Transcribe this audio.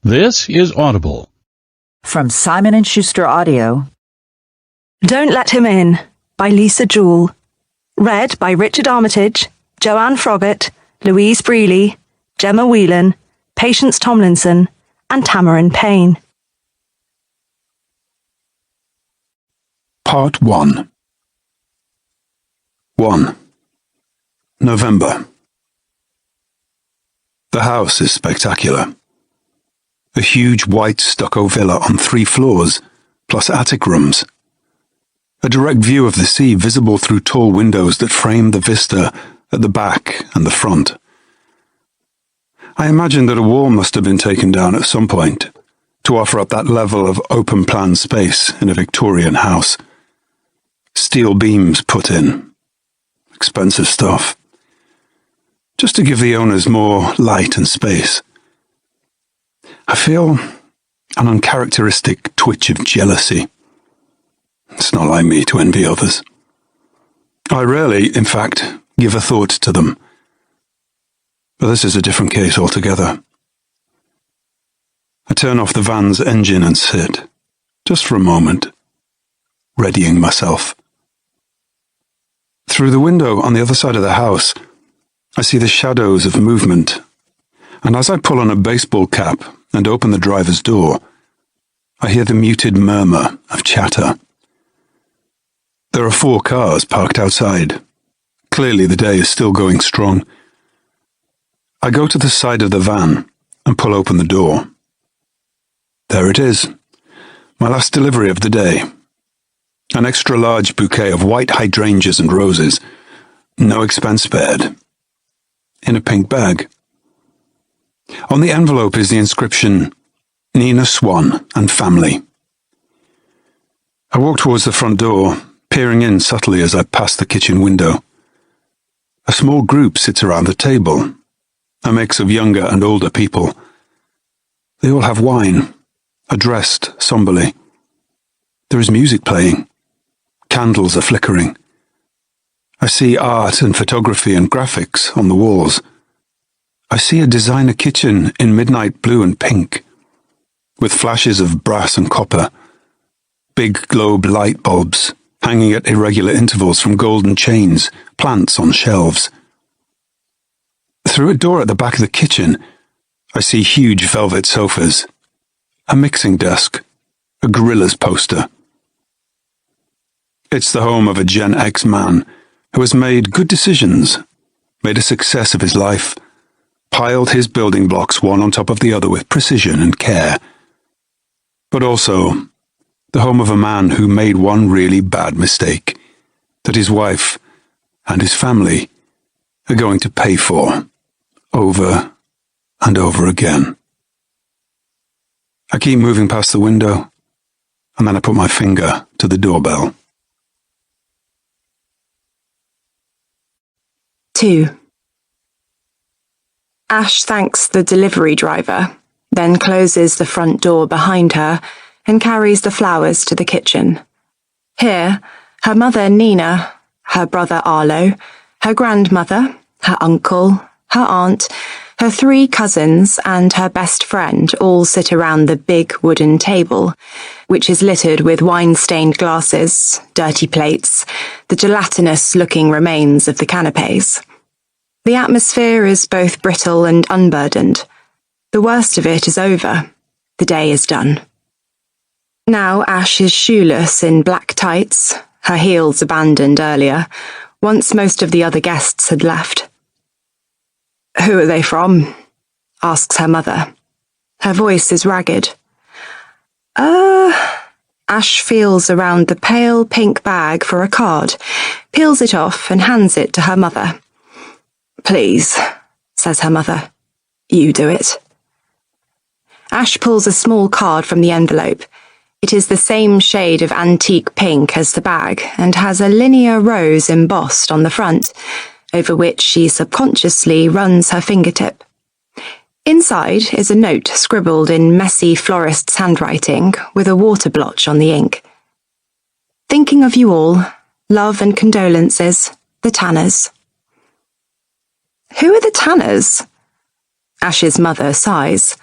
This is Audible. From Simon & Schuster Audio. Don't Let Him In by Lisa Jewell. Read by Richard Armitage, Joanne Froggatt, Louise Brealey, Gemma Whelan, Patience Tomlinson, and Tamarin Payne. Part 1. 1. November. The house is spectacular. A huge white stucco villa on 3 floors, plus attic rooms. A direct view of the sea visible through tall windows that frame the vista at the back and the front. I imagine that a wall must have been taken down at some point to offer up that level of open-plan space in a Victorian house. Steel beams put in. Expensive stuff. Just to give the owners more light and space. I feel an uncharacteristic twitch of jealousy. It's not like me to envy others. I rarely, in fact, give a thought to them. But this is a different case altogether. I turn off the van's engine and sit, just for a moment, readying myself. Through the window on the other side of the house, I see the shadows of movement, and as I pull on a baseball cap and open the driver's door, I hear the muted murmur of chatter. There are 4 cars parked outside. Clearly the day is still going strong. I go to the side of the van and pull open the door. There it is, my last delivery of the day. An extra large bouquet of white hydrangeas and roses, no expense spared, in a pink bag. On the envelope is the inscription, Nina Swan and family. I walk towards the front door, peering in subtly as I pass the kitchen window. A small group sits around the table, a mix of younger and older people. They all have wine, are dressed somberly. There is music playing. Candles are flickering. I see art and photography and graphics on the walls. I see a designer kitchen in midnight blue and pink, with flashes of brass and copper, big globe light bulbs hanging at irregular intervals from golden chains, plants on shelves. Through a door at the back of the kitchen, I see huge velvet sofas, a mixing desk, a Gorillaz poster. It's the home of a Gen X man who has made good decisions, made a success of his life, piled his building blocks one on top of the other with precision and care. But also, the home of a man who made one really bad mistake that his wife and his family are going to pay for over and over again. I keep moving past the window, and then I put my finger to the doorbell. 2. Ash thanks the delivery driver, then closes the front door behind her and carries the flowers to the kitchen. Here, her mother Nina, her brother Arlo, her grandmother, her uncle, her aunt, her 3 cousins and her best friend all sit around the big wooden table, which is littered with wine-stained glasses, dirty plates, the gelatinous-looking remains of the canapes. The atmosphere is both brittle and unburdened. The worst of it is over. The day is done. Now Ash is shoeless in black tights, her heels abandoned earlier, once most of the other guests had left. "Who are they from?" asks her mother. Her voice is ragged. Ash feels around the pale pink bag for a card, peels it off and hands it to her mother. "Please," says her mother. "You do it." Ash pulls a small card from the envelope. It is the same shade of antique pink as the bag and has a linear rose embossed on the front, over which she subconsciously runs her fingertip. Inside is a note scribbled in messy florist's handwriting with a water blotch on the ink. "Thinking of you all, love and condolences, the Tanners." Who are the Tanners? Ash's mother sighs.